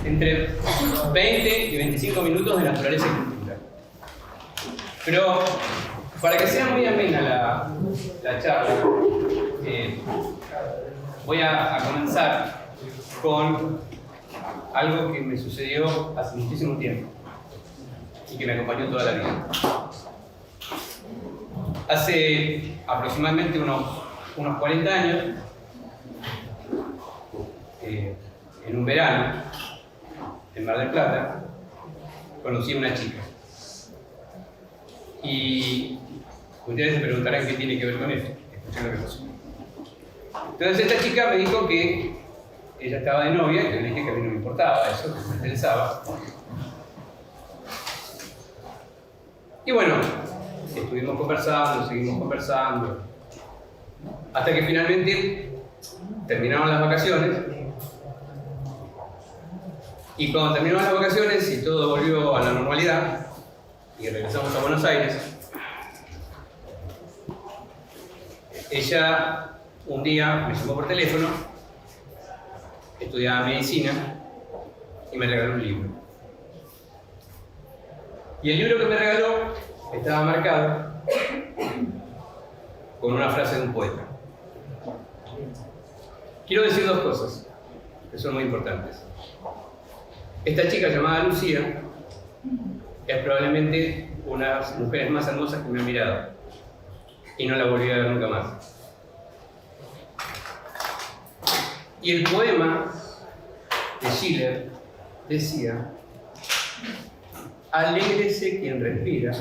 entre 20 y 25 minutos de naturaleza y cultura. Pero para que sea muy amena la charla, voy a comenzar con algo que me sucedió hace muchísimo tiempo y que me acompañó toda la vida. Hace aproximadamente unos 40 años, en un verano, en Mar del Plata, conocí a una chica. Y ustedes se preguntarán qué tiene que ver con esto. Escuchen lo que pasó. Entonces esta chica me dijo que ella estaba de novia, y yo le dije que a mí no me importaba eso, que me interesaba. Y bueno, estuvimos conversando, seguimos conversando, hasta que finalmente terminaron las vacaciones. Y cuando terminaron las vacaciones y todo volvió a la normalidad, y regresamos a Buenos Aires, ella un día me llamó por teléfono, estudiaba medicina y me regaló un libro. Y el libro que me regaló estaba marcado con una frase de un poeta. Quiero decir dos cosas que son muy importantes. Esta chica llamada Lucía es probablemente una de las mujeres más hermosas que me ha mirado y no la volví a ver nunca más. Y el poema de Schiller decía: alégrese quien respira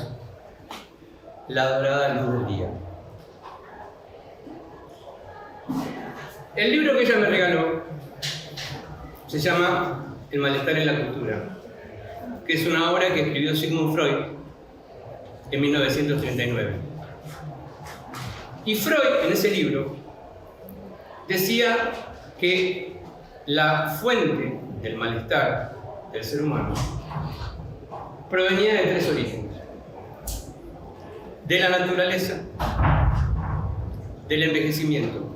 la dorada luz del día. El libro que ella me regaló se llama El malestar en la cultura, que es una obra que escribió Sigmund Freud en 1939. Y Freud, en ese libro, decía que la fuente del malestar del ser humano provenía de tres orígenes: de la naturaleza, del envejecimiento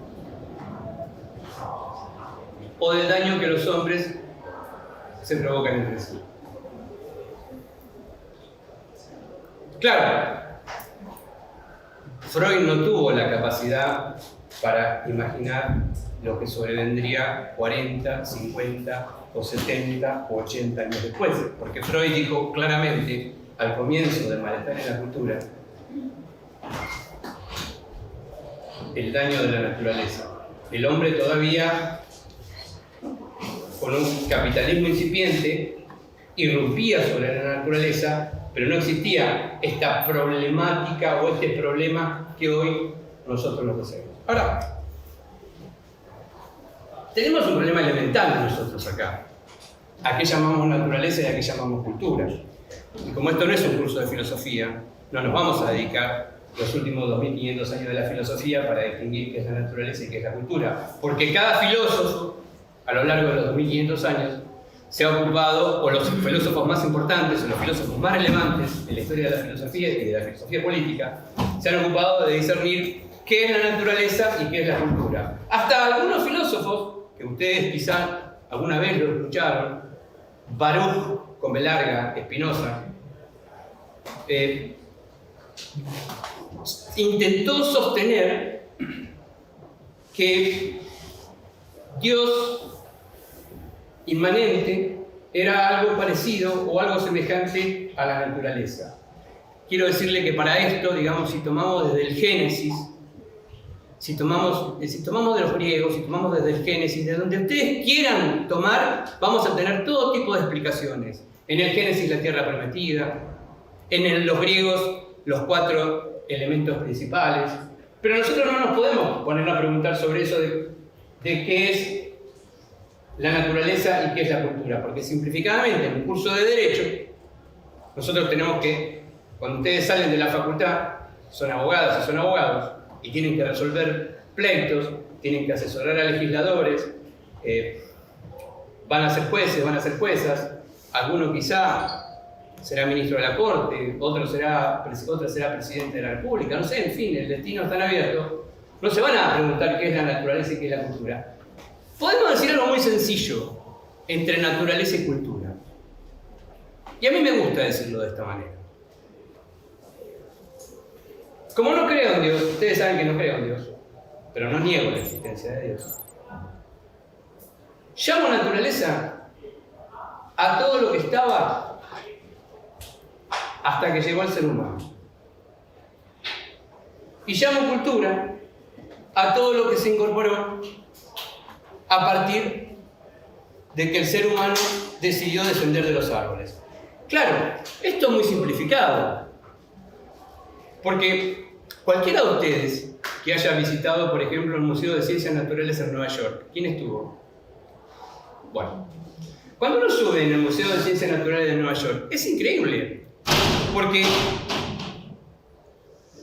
o del daño que los hombres se provocan entre sí. Claro, Freud no tuvo la capacidad para imaginar lo que sobrevendría 40, 50 o 70 o 80 años después, porque Freud dijo claramente al comienzo del malestar en la cultura el daño de la naturaleza. El hombre todavía, con un capitalismo incipiente, irrumpía sobre la naturaleza, pero no existía esta problemática o este problema que hoy nosotros nos hacemos. Ahora, tenemos un problema elemental nosotros acá. ¿A qué llamamos naturaleza y a qué llamamos cultura? Y como esto no es un curso de filosofía, no nos vamos a dedicar los últimos 2500 años de la filosofía para distinguir qué es la naturaleza y qué es la cultura. Porque cada filósofo, a lo largo de los 2500 años, se ha ocupado, o los filósofos más importantes, o los filósofos más relevantes en la historia de la filosofía y de la filosofía política, se han ocupado de discernir qué es la naturaleza y qué es la cultura. Hasta algunos filósofos, que ustedes quizás alguna vez lo escucharon, Baruch con B larga, Spinoza, intentó sostener que Dios inmanente era algo parecido o algo semejante a la naturaleza. Quiero decirle que para esto, digamos, si tomamos desde el Génesis, si tomamos de los griegos, si tomamos desde el Génesis, de donde ustedes quieran tomar, vamos a tener todo tipo de explicaciones. En el Génesis, la tierra prometida, en los griegos, los 4 elementos principales. Pero nosotros no nos podemos poner a preguntar sobre eso de qué es la naturaleza y qué es la cultura, porque simplificadamente en un curso de Derecho, nosotros tenemos que, cuando ustedes salen de la facultad, son abogadas y son abogados, y tienen que resolver pleitos, tienen que asesorar a legisladores, van a ser jueces, van a ser juezas, alguno quizá será ministro de la Corte, otro será presidente de la República, no sé, en fin, el destino está abierto. No se van a preguntar qué es la naturaleza y qué es la cultura. Podemos decir algo muy sencillo. entre naturaleza y cultura. Y a mí me gusta decirlo de esta manera. Como no creo en Dios, ustedes saben que no creo en Dios, pero no niego la existencia de Dios. Llamo naturaleza a todo lo que estaba hasta que llegó al ser humano. Y llamo cultura a todo lo que se incorporó a partir de que el ser humano decidió descender de los árboles. Claro, esto es muy simplificado, porque cualquiera de ustedes que haya visitado, por ejemplo, el Museo de Ciencias Naturales en Nueva York, ¿quién estuvo? Bueno, cuando uno sube en el Museo de Ciencias Naturales de Nueva York, es increíble, porque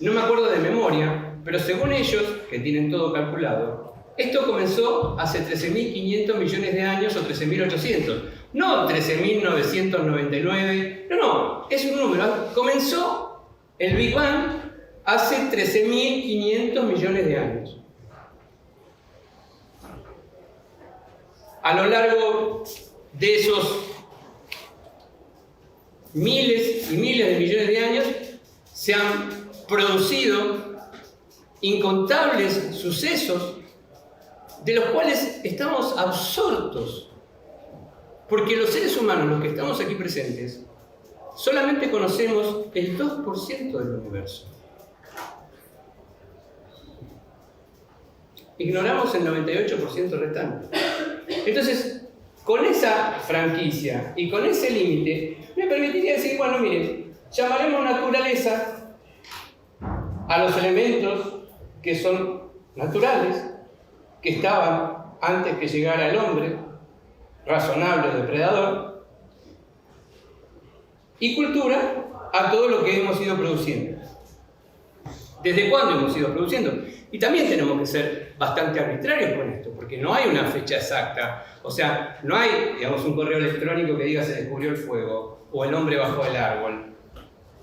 no me acuerdo de memoria, pero según ellos, que tienen todo calculado, esto comenzó hace 13.500 millones de años o 13.800, no 13.999, no, es un número. Comenzó el Big Bang hace 13.500 millones de años. A lo largo de esos miles y miles de millones de años se han producido incontables sucesos de los cuales estamos absortos, porque los seres humanos, los que estamos aquí presentes, solamente conocemos el 2% del universo. Ignoramos el 98% restante. Entonces, con esa franquicia y con ese límite, me permitiría decir, bueno, miren, llamaremos naturaleza a los elementos que son naturales, que estaban antes que llegara el hombre, razonable depredador, y cultura a todo lo que hemos ido produciendo. ¿Desde cuándo hemos ido produciendo? Y también tenemos que ser bastante arbitrarios con esto, porque no hay una fecha exacta. O sea, no hay, digamos, un correo electrónico que diga se descubrió el fuego o el hombre bajó del árbol.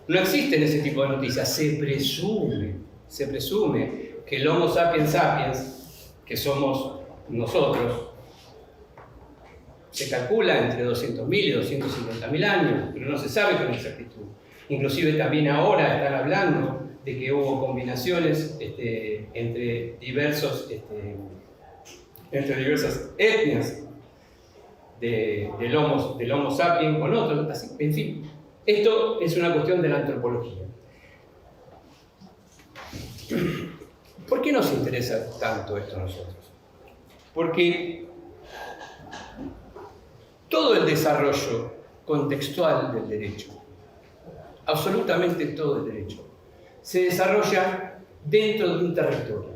No existen ese tipo de noticias. Se presume que el Homo sapiens sapiens, que somos nosotros, se calcula entre 200.000 y 250.000 años, pero no se sabe con exactitud. Inclusive también ahora están hablando de que hubo combinaciones entre diversas etnias del Homo sapiens con otros. Así, en fin, esto es una cuestión de la antropología. ¿Por qué nos interesa tanto esto a nosotros? Porque todo el desarrollo contextual del derecho, absolutamente todo el derecho, se desarrolla dentro de un territorio.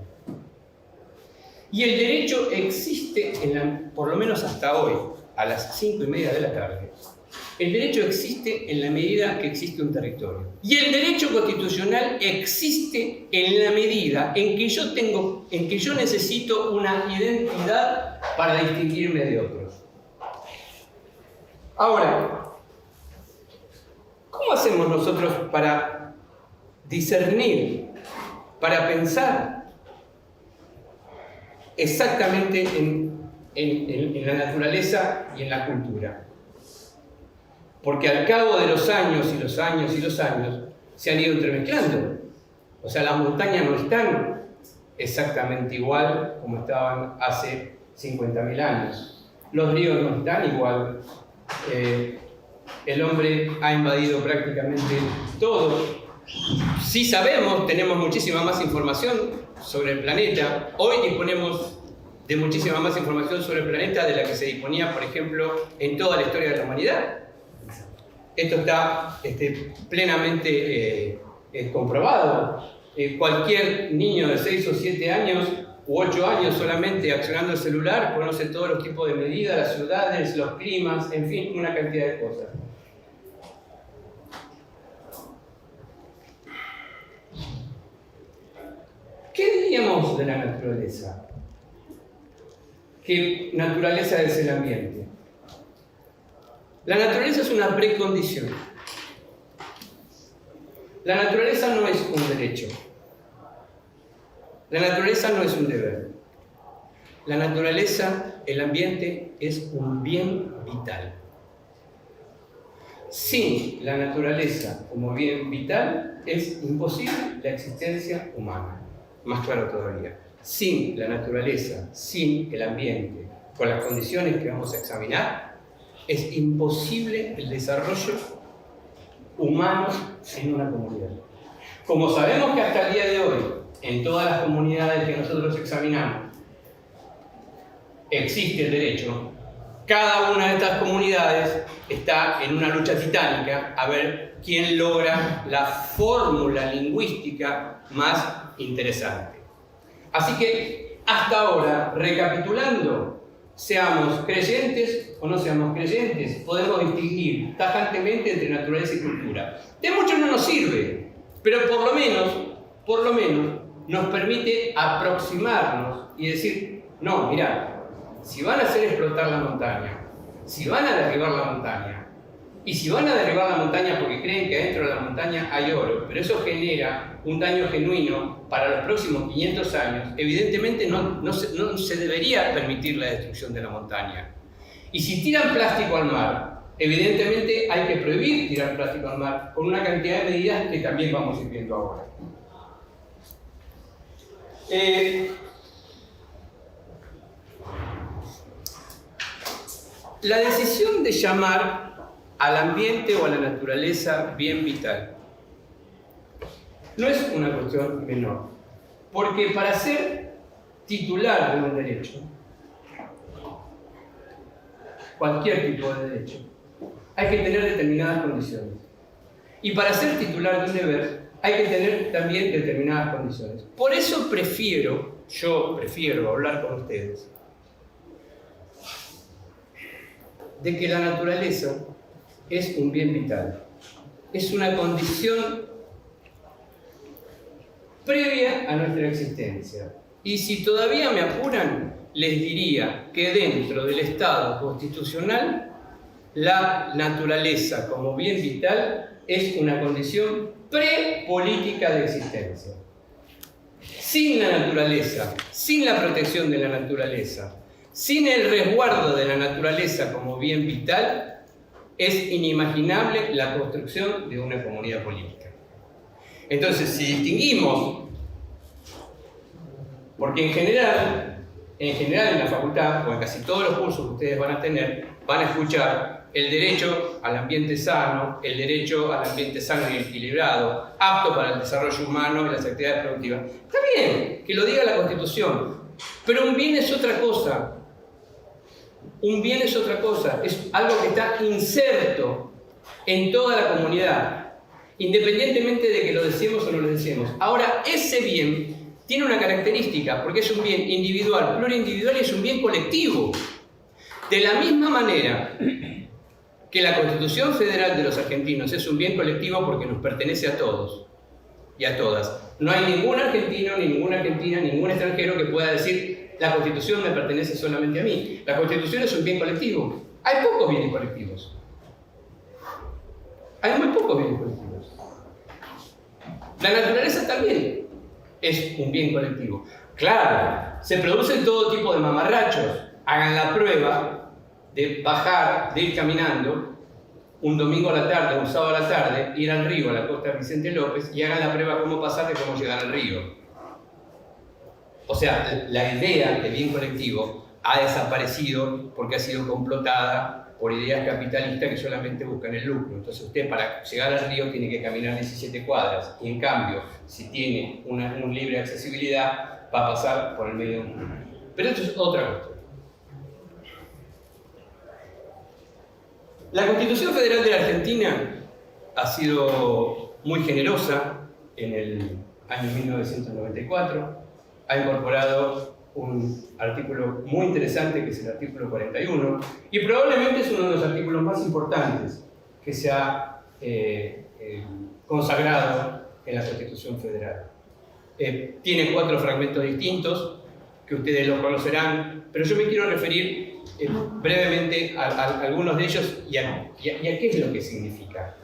Y el derecho existe, por lo menos hasta hoy, a las 5:30 de la tarde, el derecho existe en la medida que existe un territorio. Y el derecho constitucional existe en la medida en que yo necesito una identidad para distinguirme de otros. Ahora, ¿cómo hacemos nosotros para discernir, para pensar exactamente en la naturaleza y en la cultura? Porque al cabo de los años y los años y los años se han ido entremezclando. O sea, las montañas no están exactamente igual como estaban hace 50.000 años. Los ríos no están igual. El hombre ha invadido prácticamente todo. Sí sabemos, tenemos muchísima más información sobre el planeta. Hoy disponemos de muchísima más información sobre el planeta de la que se disponía, por ejemplo, en toda la historia de la humanidad. Esto está plenamente comprobado. Cualquier niño de 6 o 7 años u 8 años solamente accionando el celular conoce todos los tipos de medidas, las ciudades, los climas, en fin, una cantidad de cosas. ¿Qué diríamos de la naturaleza? ¿Qué naturaleza es el ambiente? La naturaleza es una precondición. La naturaleza no es un derecho. La naturaleza no es un deber. La naturaleza, el ambiente, es un bien vital. Sin la naturaleza como bien vital, es imposible la existencia humana. Más claro todavía. Sin la naturaleza, sin el ambiente, con las condiciones que vamos a examinar, es imposible el desarrollo humano en una comunidad. Como sabemos que hasta el día de hoy, en todas las comunidades que nosotros examinamos, existe el derecho, cada una de estas comunidades está en una lucha titánica a ver quién logra la fórmula lingüística más interesante. Así que, hasta ahora, recapitulando, seamos creyentes o no seamos creyentes, podemos distinguir tajantemente entre naturaleza y cultura. De mucho no nos sirve, pero por lo menos, nos permite aproximarnos y decir, no, mirá, si van a hacer explotar la montaña, si van a derribar la montaña, y si van a derribar la montaña porque creen que adentro de la montaña hay oro, pero eso genera un daño genuino para los próximos 500 años, evidentemente no se debería permitir la destrucción de la montaña. Y si tiran plástico al mar, evidentemente hay que prohibir tirar plástico al mar con una cantidad de medidas que también vamos a ir viendo ahora. La decisión de llamar al ambiente o a la naturaleza bien vital no es una cuestión menor, porque para ser titular de un derecho, cualquier tipo de derecho, hay que tener determinadas condiciones. Y para ser titular de un deber, hay que tener también determinadas condiciones. Por eso yo prefiero hablar con ustedes de que la naturaleza es un bien vital. Es una condición previa a nuestra existencia. Y si todavía me apuran, les diría que dentro del Estado constitucional, la naturaleza como bien vital es una condición prepolítica de existencia. Sin la naturaleza, sin la protección de la naturaleza, sin el resguardo de la naturaleza como bien vital, es inimaginable la construcción de una comunidad política. Entonces, si distinguimos, porque en general en la facultad, o en casi todos los cursos que ustedes van a tener, van a escuchar el derecho al ambiente sano, el derecho al ambiente sano y equilibrado, apto para el desarrollo humano y las actividades productivas. Está bien que lo diga la Constitución, pero un bien es otra cosa. Un bien es otra cosa, es algo que está inserto en toda la comunidad, independientemente de que lo deseemos o no lo deseemos. Ahora, ese bien tiene una característica, porque es un bien individual, plurindividual y es un bien colectivo. De la misma manera que la Constitución Federal de los argentinos es un bien colectivo porque nos pertenece a todos y a todas. No hay ningún argentino, ni ninguna argentina, ningún extranjero que pueda decir la Constitución me pertenece solamente a mí. La Constitución es un bien colectivo. Hay pocos bienes colectivos. Hay muy pocos bienes colectivos. La naturaleza también es un bien colectivo. Claro, se producen todo tipo de mamarrachos. Hagan la prueba de bajar, de ir caminando un domingo a la tarde, un sábado a la tarde, ir al río, a la costa Vicente López, y hagan la prueba cómo pasar de cómo llegar al río. O sea, la idea de bien colectivo ha desaparecido porque ha sido complotada por ideas capitalistas que solamente buscan el lucro. Entonces usted para llegar al río tiene que caminar 17 cuadras y en cambio, si tiene una libre accesibilidad, va a pasar por el medio de un río. Pero esto es otra cuestión. La Constitución Federal de la Argentina ha sido muy generosa en el año 1994. Ha incorporado un artículo muy interesante que es el artículo 41 y probablemente es uno de los artículos más importantes que se ha consagrado en la Constitución Federal. Tiene 4 fragmentos distintos que ustedes los conocerán, pero yo me quiero referir brevemente a algunos de ellos y a qué es lo que significa.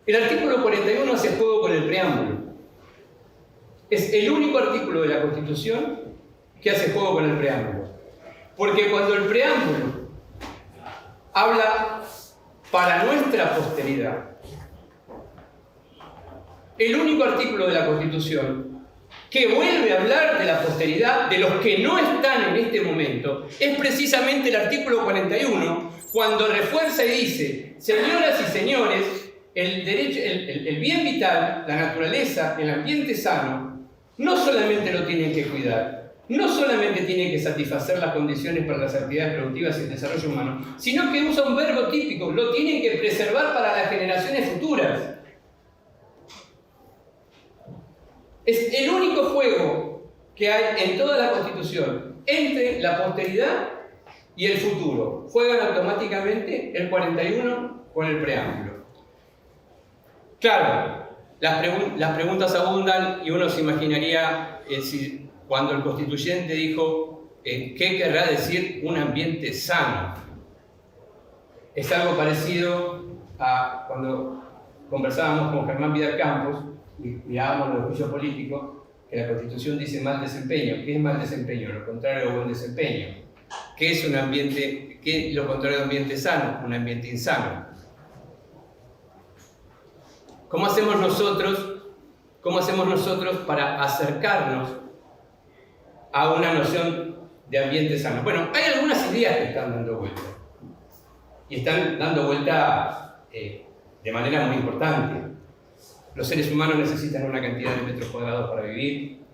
El artículo 41 hace juego con el preámbulo. Es el único artículo de la Constitución que hace juego con el preámbulo. Porque cuando el preámbulo habla para nuestra posteridad, el único artículo de la Constitución que vuelve a hablar de la posteridad de los que no están en este momento es precisamente el artículo 41, cuando refuerza y dice: señoras y señores, el bien vital, la naturaleza, el ambiente sano, no solamente lo tienen que cuidar, no solamente tienen que satisfacer las condiciones para las actividades productivas y el desarrollo humano, sino que usa un verbo típico: lo tienen que preservar para las generaciones futuras. Es el único juego que hay en toda la Constitución entre la posteridad y el futuro. Juegan automáticamente el 41 con el preámbulo. Claro, las preguntas abundan y uno se imaginaría si cuando el constituyente dijo ¿qué querrá decir un ambiente sano? Es algo parecido a cuando conversábamos con Germán Vidal Campos y mirábamos los juicios políticos, que la Constitución dice mal desempeño. ¿Qué es mal desempeño? Lo contrario de buen desempeño. ¿Qué es un ambiente? ¿Qué es lo contrario de un ambiente sano? Un ambiente insano. ¿Cómo hacemos nosotros para acercarnos a una noción de ambiente sano? Bueno, hay algunas ideas que están dando vuelta. Y están dando vuelta de manera muy importante. Los seres humanos necesitan una cantidad de metros cuadrados para vivir.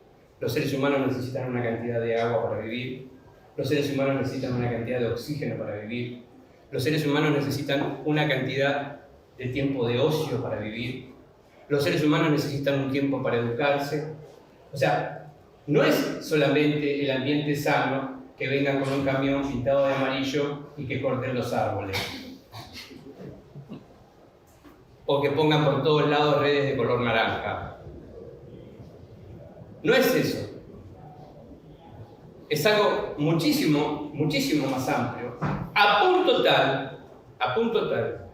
Los seres humanos necesitan una cantidad de agua para vivir. Los seres humanos necesitan una cantidad de oxígeno para vivir. Los seres humanos necesitan una cantidad de tiempo de ocio para vivir. Los seres humanos necesitan un tiempo para educarse. O sea, no es solamente el ambiente sano que vengan con un camión pintado de amarillo y que corten los árboles. O que pongan por todos lados redes de color naranja. No es eso. Es algo muchísimo, muchísimo más amplio. A punto tal,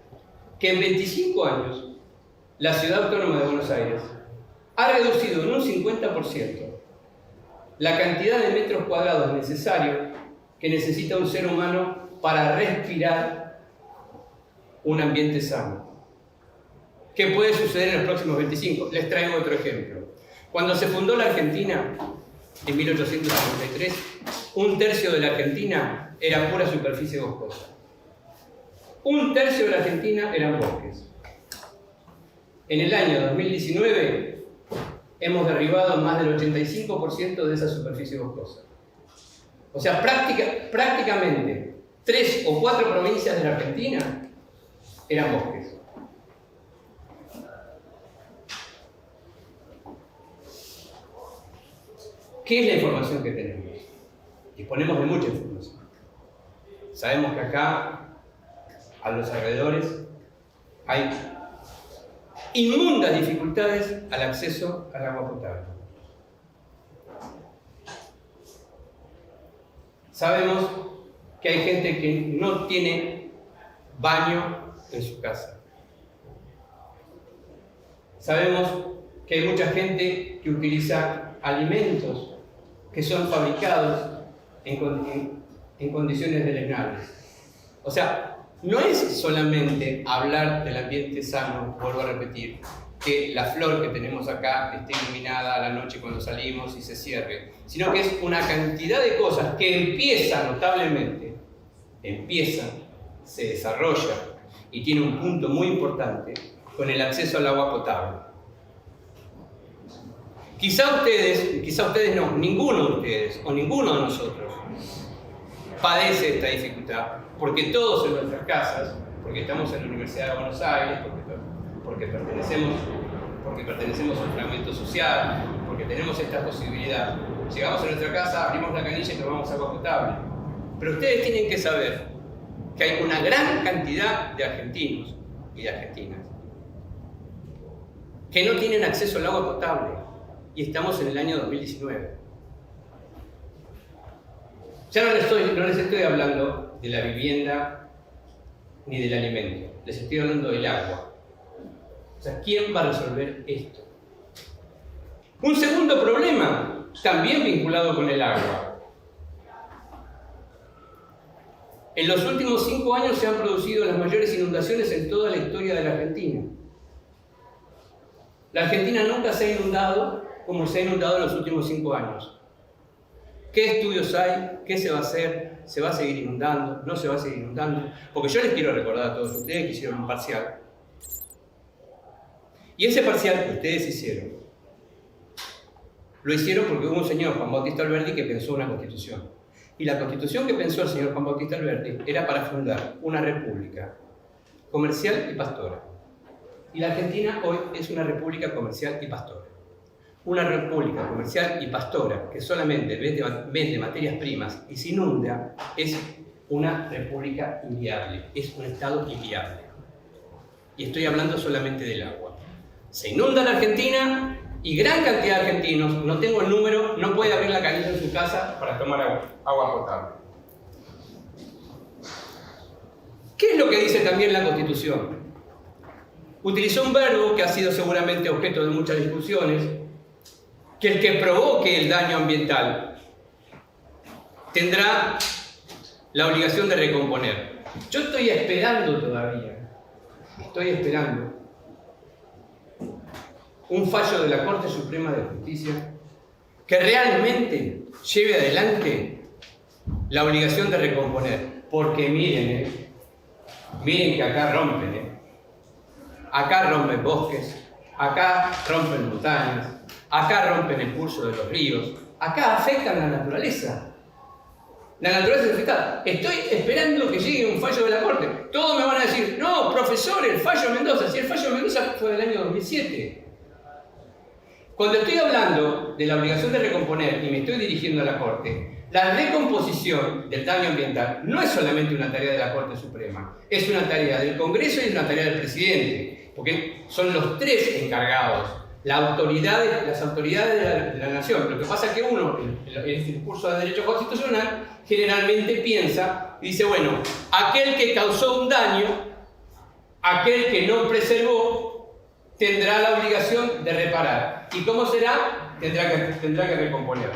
que en 25 años la Ciudad Autónoma de Buenos Aires ha reducido en un 50% la cantidad de metros cuadrados necesarios que necesita un ser humano para respirar un ambiente sano. ¿Qué puede suceder en los próximos 25? Les traigo otro ejemplo. Cuando se fundó la Argentina, en 1853, un tercio de la Argentina era pura superficie boscosa. Un tercio de la Argentina eran bosques. En el año 2019 hemos derribado más del 85% de esa superficie boscosa. O sea, prácticamente 3 o 4 provincias de la Argentina eran bosques. ¿Qué es la información que tenemos? Disponemos de mucha información. Sabemos que acá, a los alrededores, hay inmundas dificultades al acceso al agua potable. Sabemos que hay gente que no tiene baño en su casa. Sabemos que hay mucha gente que utiliza alimentos que son fabricados en condiciones deleznables. O sea, no es solamente hablar del ambiente sano, vuelvo a repetir, que la flor que tenemos acá esté iluminada a la noche cuando salimos y se cierre, sino que es una cantidad de cosas que empiezan notablemente, se desarrolla y tiene un punto muy importante con el acceso al agua potable. Quizá ustedes no, ninguno de ustedes o ninguno de nosotros padece esta dificultad, porque todos en nuestras casas, porque estamos en la Universidad de Buenos Aires, porque pertenecemos a un fragmento social, porque tenemos esta posibilidad, llegamos a nuestra casa, abrimos la canilla y tomamos agua potable. Pero ustedes tienen que saber que hay una gran cantidad de argentinos y de argentinas que no tienen acceso al agua potable. Y estamos en el año 2019. Ya no les estoy hablando de la vivienda ni del alimento. Les estoy hablando del agua. O sea, ¿quién va a resolver esto? Un segundo problema, también vinculado con el agua. En los últimos 5 años se han producido las mayores inundaciones en toda la historia de la Argentina. La Argentina nunca se ha inundado como se ha inundado en los últimos 5 años. ¿Qué estudios hay? ¿Qué se va a hacer? ¿Se va a seguir inundando? ¿No se va a seguir inundando? Porque yo les quiero recordar a todos ustedes que hicieron un parcial. Y ese parcial que ustedes hicieron, lo hicieron porque hubo un señor, Juan Bautista Alberdi, que pensó una constitución. Y la constitución que pensó el señor Juan Bautista Alberdi era para fundar una república comercial y pastora. Y la Argentina hoy es una república comercial y pastora. Una república comercial y pastora que solamente vende materias primas y se inunda es una república inviable, es un estado inviable. Y estoy hablando solamente del agua. Se inunda la Argentina y gran cantidad de argentinos, no tengo el número, no puede abrir la canilla en su casa para tomar agua potable. ¿Qué es lo que dice también la Constitución? Utilizó un verbo que ha sido seguramente objeto de muchas discusiones, que el que provoque el daño ambiental tendrá la obligación de recomponer. Yo estoy esperando todavía, un fallo de la Corte Suprema de Justicia que realmente lleve adelante la obligación de recomponer. Porque miren que acá rompen, acá rompen bosques, acá rompen montañas, acá rompen el curso de los ríos, acá afectan la naturaleza. La naturaleza es afectada. Estoy esperando que llegue un fallo de la Corte. Todos me van a decir, no, profesor, el fallo de Mendoza. Si el fallo de Mendoza fue del año 2007. Cuando estoy hablando de la obligación de recomponer y me estoy dirigiendo a la Corte, la recomposición del daño ambiental no es solamente una tarea de la Corte Suprema, es una tarea del Congreso y es una tarea del Presidente, porque son los tres encargados, las autoridades de la Nación. Lo que pasa es que uno, en este discurso de derecho constitucional, generalmente piensa y dice, bueno, aquel que causó un daño, aquel que no preservó, tendrá la obligación de reparar. ¿Y cómo será? Tendrá que recomponer.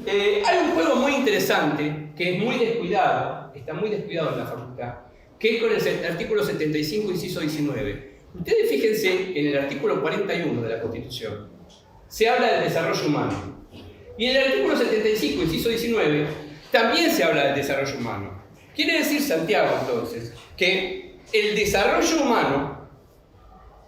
Hay un juego muy interesante que es muy descuidado, está muy descuidado en la facultad, que es con el artículo 75, inciso 19. Ustedes fíjense que en el artículo 41 de la Constitución se habla del desarrollo humano. Y en el artículo 75, inciso 19, también se habla del desarrollo humano. Quiere decir, Santiago, entonces, que el desarrollo humano,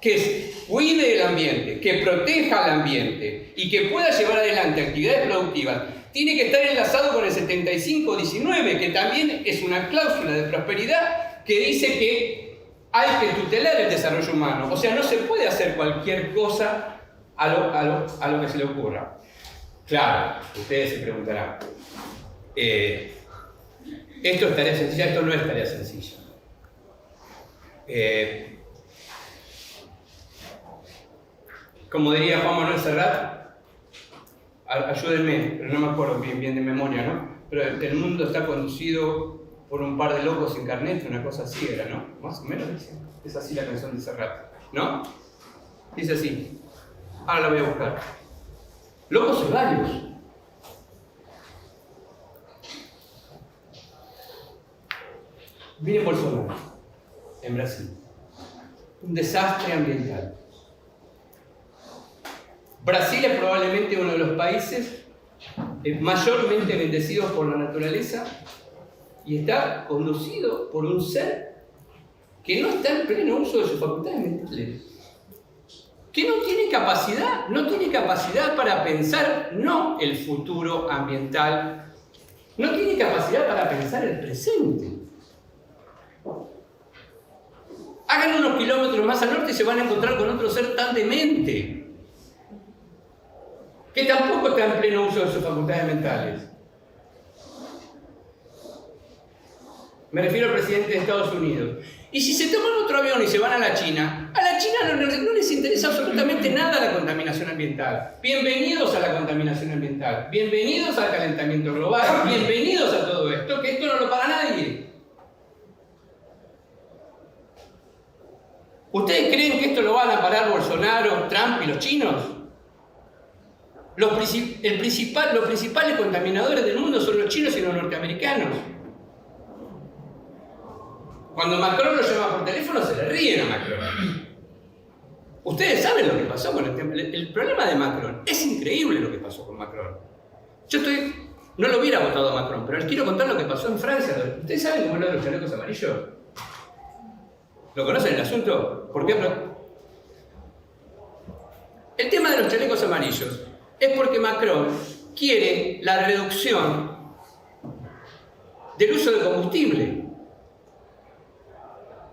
que cuide el ambiente, que proteja al ambiente y que pueda llevar adelante actividades productivas, tiene que estar enlazado con el 75-19, que también es una cláusula de prosperidad que dice que hay que tutelar el desarrollo humano. O sea, no se puede hacer cualquier cosa a lo que se le ocurra. Claro, ustedes se preguntarán, ¿esto es tarea sencilla? Esto no es tarea sencilla. Como diría Juan Manuel Serrat, ayúdenme, pero no me acuerdo bien de memoria, ¿no? Pero el mundo está conducido por un par de locos sin carnet, una cosa así era, ¿no? Más o menos dice. Es así la canción de Serrat, ¿no? Dice así. Ahora la voy a buscar. Locos hay varios. Miren Bolsonaro, en Brasil. Un desastre ambiental. Brasil es probablemente uno de los países mayormente bendecidos por la naturaleza y está conducido por un ser que no está en pleno uso de sus facultades mentales, que no tiene capacidad para pensar no el futuro ambiental, no tiene capacidad para pensar el presente. Hagan unos kilómetros más al norte y se van a encontrar con otro ser tan demente, que tampoco está en pleno uso de sus facultades mentales. Me refiero al presidente de Estados Unidos. Y si se toman otro avión y se van a la China no les interesa absolutamente nada la contaminación ambiental. Bienvenidos a la contaminación ambiental, bienvenidos al calentamiento global, bienvenidos a todo esto, que esto no lo paga nadie. ¿Ustedes creen que esto lo van a parar Bolsonaro, Trump y los chinos? los principales contaminadores del mundo son los chinos y los norteamericanos. Cuando Macron lo llama por teléfono, se le ríen a Macron. Ustedes saben lo que pasó con el problema de Macron. Es increíble lo que pasó con Macron. No lo hubiera votado a Macron, pero les quiero contar lo que pasó en Francia. ¿Ustedes saben cómo es lo de los chalecos amarillos? ¿Lo conocen el asunto? ¿Por qué? El tema de los chalecos amarillos es porque Macron quiere la reducción del uso de combustible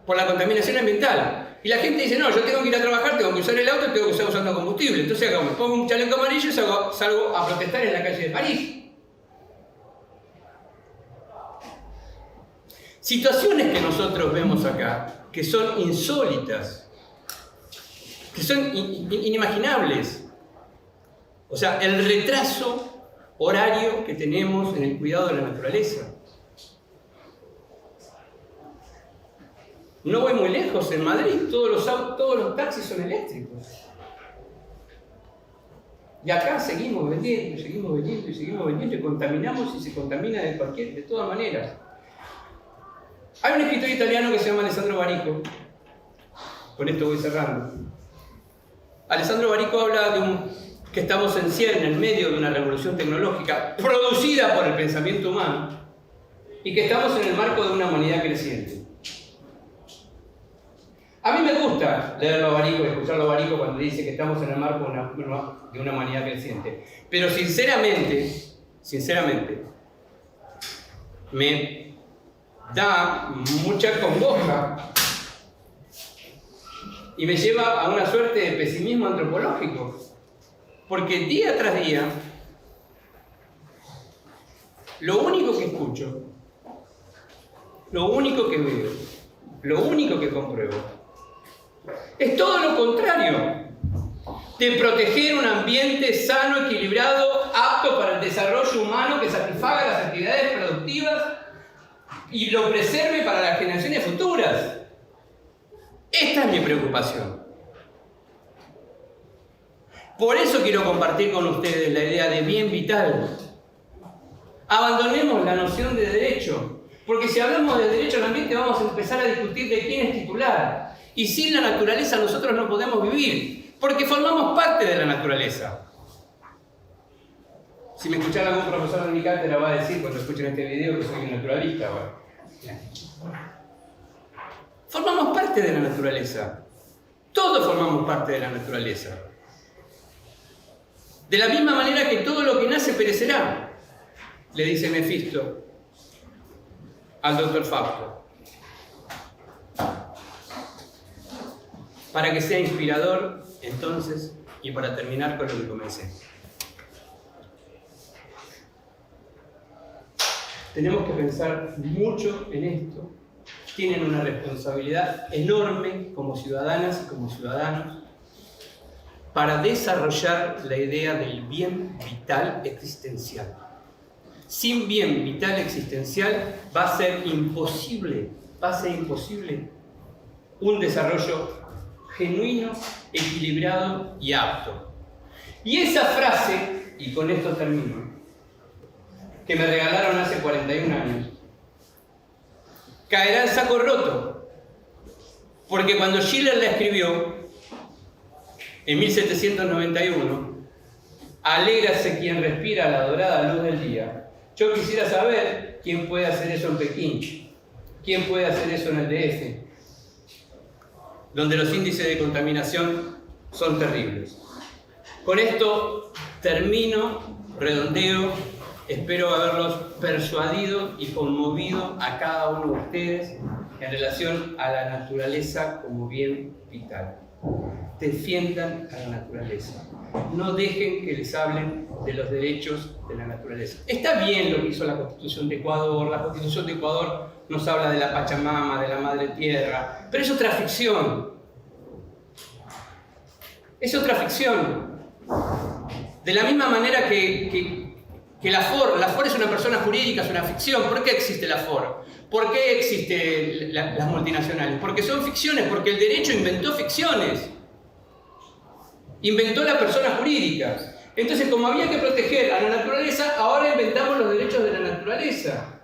por la contaminación ambiental. Y la gente dice, no, yo tengo que ir a trabajar, tengo que usar el auto y tengo que estar usando combustible. Entonces me pongo un chaleco amarillo y salgo a protestar en la calle de París. Situaciones que nosotros vemos acá, que son insólitas, que son inimaginables. O sea, el retraso horario que tenemos en el cuidado de la naturaleza. No voy muy lejos, en Madrid todos los taxis son eléctricos. Y acá seguimos vendiendo y contaminamos y se contamina de todas maneras. Hay un escritor italiano que se llama Alessandro Barico. Con esto voy cerrando. Alessandro Barico habla que estamos en medio de una revolución tecnológica producida por el pensamiento humano y que estamos en el marco de una humanidad creciente. A mí me gusta leerlo a Barico y escucharlo a Barico cuando dice que estamos en el marco de una humanidad creciente. Pero sinceramente, me da mucha congoja y me lleva a una suerte de pesimismo antropológico. Porque día tras día, lo único que escucho, lo único que veo, lo único que compruebo, es todo lo contrario de proteger un ambiente sano, equilibrado, apto para el desarrollo humano que satisfaga las actividades productivas y lo preserve para las generaciones futuras. Esta es mi preocupación. Por eso quiero compartir con ustedes la idea de bien vital. Abandonemos la noción de derecho, porque si hablamos de derecho al ambiente vamos a empezar a discutir de quién es titular. Y sin la naturaleza nosotros no podemos vivir, porque formamos parte de la naturaleza. Si me escuchara algún profesor de mi cátedra va a decir cuando escuchen este video que soy un naturalista. Bueno. Formamos parte de la naturaleza. Todos formamos parte de la naturaleza. De la misma manera que todo lo que nace perecerá, le dice Mefisto al doctor Fausto. Para que sea inspirador, entonces, y para terminar con lo que comencé. Tenemos que pensar mucho en esto. Tienen una responsabilidad enorme como ciudadanas y como ciudadanos para desarrollar la idea del bien vital existencial. Sin bien vital existencial va a ser imposible un desarrollo genuino, equilibrado y apto. Y esa frase, y con esto termino, que me regalaron hace 41 años, caerá en saco roto, porque cuando Schiller la escribió, en 1791, alégrase quien respira la dorada luz del día. Yo quisiera saber quién puede hacer eso en Pekín, quién puede hacer eso en el DF, donde los índices de contaminación son terribles. Con esto termino, redondeo, espero haberlos persuadido y conmovido a cada uno de ustedes en relación a la naturaleza como bien vital. Defiendan a la naturaleza. No dejen que les hablen de los derechos de la naturaleza. Está bien lo que hizo la Constitución de Ecuador. La Constitución de Ecuador nos habla de la Pachamama, de la Madre Tierra, pero es otra ficción. Es otra ficción. De la misma manera que la FOR es una persona jurídica, es una ficción. ¿Por qué existe la FOR? ¿Por qué existen las multinacionales? Porque son ficciones, porque el derecho inventó ficciones. Inventó la persona jurídica. Entonces, como había que proteger a la naturaleza, ahora inventamos los derechos de la naturaleza.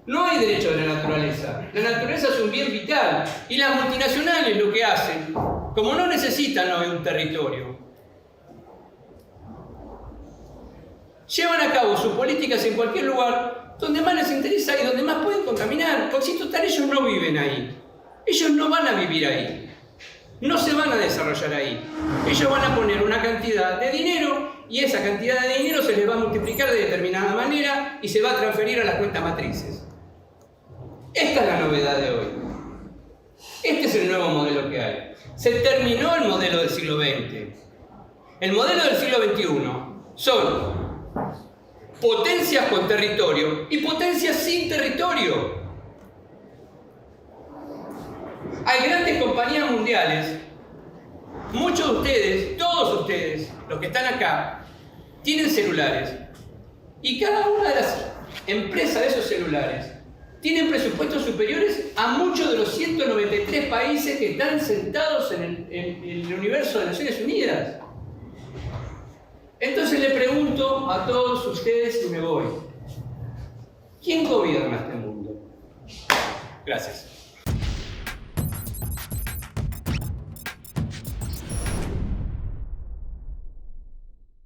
No hay derecho de la naturaleza. La naturaleza es un bien vital. Y las multinacionales lo que hacen, como no necesitan hoy un territorio, llevan a cabo sus políticas en cualquier lugar donde más les interesa y donde más pueden contaminar. Porque si total ellos no viven ahí. Ellos no van a vivir ahí. No se van a desarrollar ahí. Ellos van a poner una cantidad de dinero y esa cantidad de dinero se les va a multiplicar de determinada manera y se va a transferir a las cuentas matrices. Esta es la novedad de hoy. Este es el nuevo modelo que hay. Se terminó el modelo del siglo XX. El modelo del siglo XXI son potencias con territorio y potencias sin territorio. Hay grandes compañías mundiales. Muchos de ustedes, todos ustedes, los que están acá, tienen celulares. Y cada una de las empresas de esos celulares tienen presupuestos superiores a muchos de los 193 países que están sentados en el universo de Naciones Unidas. Entonces le pregunto a todos ustedes y me voy. ¿Quién gobierna este mundo? Gracias.